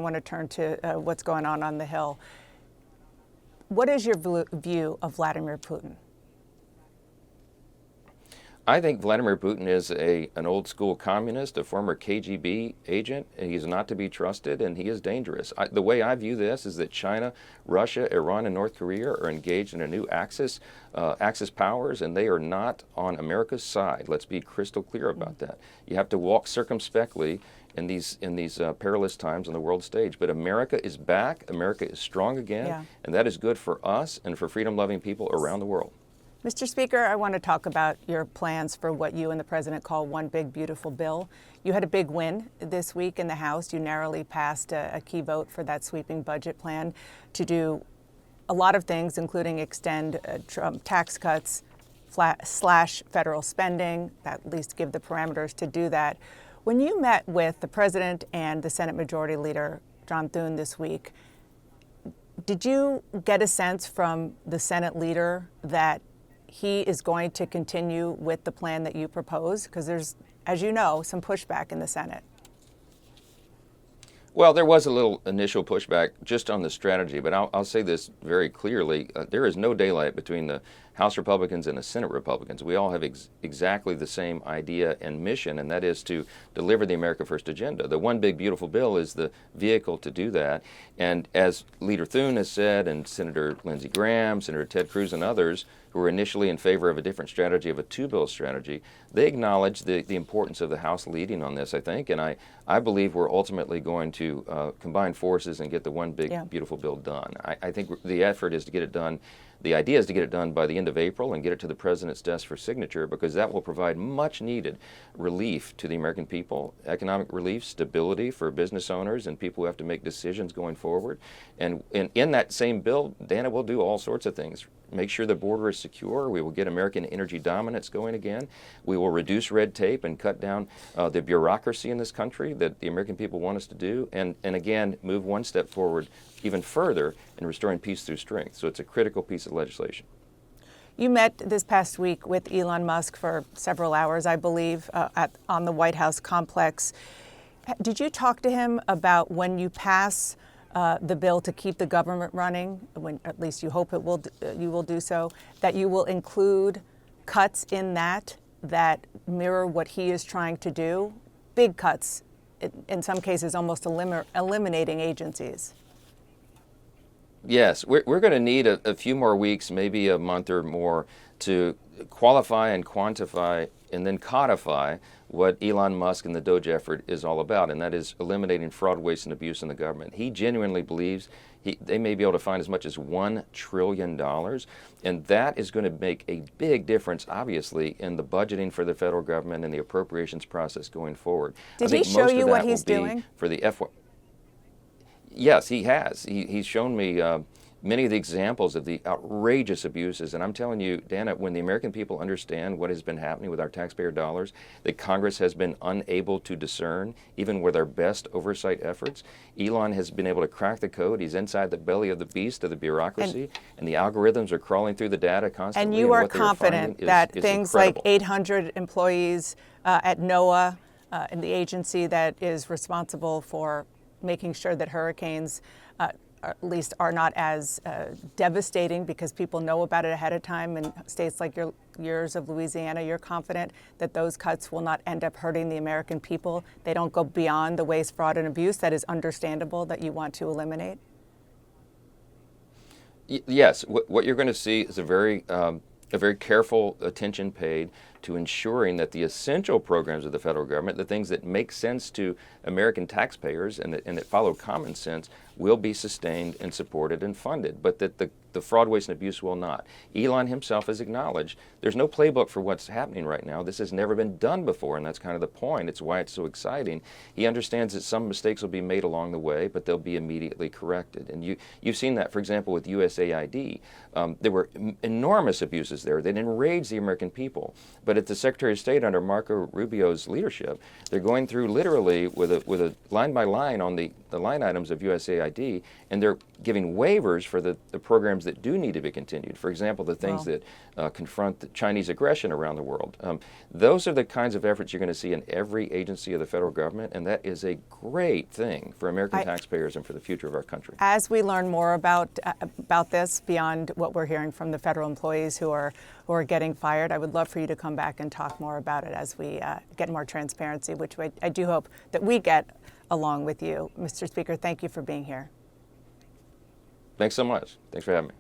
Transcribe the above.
want to turn to what's going on the Hill. What is your view of Vladimir Putin? I think Vladimir Putin is an old school communist, a former KGB agent. He's not to be trusted, and he is dangerous. The way I view this is that China, Russia, Iran, and North Korea are engaged in a new axis powers, and they are not on America's side. Let's be crystal clear about that. You have to walk circumspectly in these perilous times on the world stage. But America is back. America is strong again, and that is good for us and for freedom-loving people around the world. Mr. Speaker, I want to talk about your plans for what you and the President call one big, beautiful bill. You had a big win this week in the House. You narrowly passed a key vote for that sweeping budget plan to do a lot of things, including extend Trump tax cuts, slash federal spending, at least give the parameters to do that. When you met with the President and the Senate Majority Leader, John Thune, this week, did you get a sense from the Senate leader that he is going to continue with the plan that you propose? Because there's, as you know, some pushback in the Senate. Well, there was a little initial pushback just on the strategy, but I'll say this very clearly. There is no daylight between the House Republicans and the Senate Republicans. We all have exactly the same idea and mission, and that is to deliver the America First agenda. The One Big Beautiful Bill is the vehicle to do that. And as Leader Thune has said, and Senator Lindsey Graham, Senator Ted Cruz, and others who were initially in favor of a different strategy, of a two-bill strategy, they acknowledge the importance of the House leading on this, I think. And I believe we're ultimately going to combine forces and get the One Big Beautiful Bill done. I think the effort is to get it done. The idea is to get it done by the end of April and get it to the President's desk for signature, because that will provide much needed relief to the American people, economic relief, stability for business owners and people who have to make decisions going forward. And in that same bill, Dana, will do all sorts of things. Make sure the border is secure. We will get American energy dominance going again. We will reduce red tape and cut down the bureaucracy in this country that the American people want us to do. And again, move one step forward even further in restoring peace through strength. So it's a critical piece of legislation. You met this past week with Elon Musk for several hours, I believe, on the White House complex. Did you talk to him about when you pass the bill to keep the government running, when at least you hope you will do so, that you will include cuts in that mirror what he is trying to do? Big cuts, in some cases almost eliminating agencies. Yes, we're going to need a few more weeks, maybe a month or more, to qualify and quantify and then codify what Elon Musk and the Doge effort is all about, and that is eliminating fraud, waste, and abuse in the government. He genuinely believes they may be able to find as much as $1 trillion, and that is going to make a big difference, obviously, in the budgeting for the federal government and the appropriations process going forward. Did he show you what he's doing? For the Yes, he has. He's shown me many of the examples of the outrageous abuses. And I'm telling you, Dana, when the American people understand what has been happening with our taxpayer dollars, that Congress has been unable to discern, even with our best oversight efforts, Elon has been able to crack the code. He's inside the belly of the beast of the bureaucracy, and the algorithms are crawling through the data constantly. And you are confident that things like 800 employees at NOAA, in the agency that is responsible for making sure that hurricanes at least are not as devastating because people know about it ahead of time, in states like yours of Louisiana, you're confident that those cuts will not end up hurting the American people? They don't go beyond the waste, fraud, and abuse that is understandable that you want to eliminate? Yes. What you're going to see is a very careful attention paid to ensuring that the essential programs of the federal government, the things that make sense to American taxpayers and that follow common sense, will be sustained and supported and funded, but that the fraud, waste, and abuse will not. Elon himself has acknowledged there's no playbook for what's happening right now. This has never been done before, and that's kind of the point. It's why it's so exciting. He understands that some mistakes will be made along the way, but they'll be immediately corrected. And you've seen that, for example, with USAID. There were enormous abuses there that enraged the American people. But but at the Secretary of State under Marco Rubio's leadership, they're going through literally with a line by line on the line items of USAID, and they're giving waivers for the programs that do need to be continued. For example, the things that confront the Chinese aggression around the world. Those are the kinds of efforts you're going to see in every agency of the federal government, and that is a great thing for American taxpayers and for the future of our country. As we learn more about this, beyond what we're hearing from the federal employees who are getting fired, I would love for you to come back and talk more about it as we get more transparency, which I do hope that we get along with you. Mr. Speaker, thank you for being here. Thanks so much. Thanks for having me.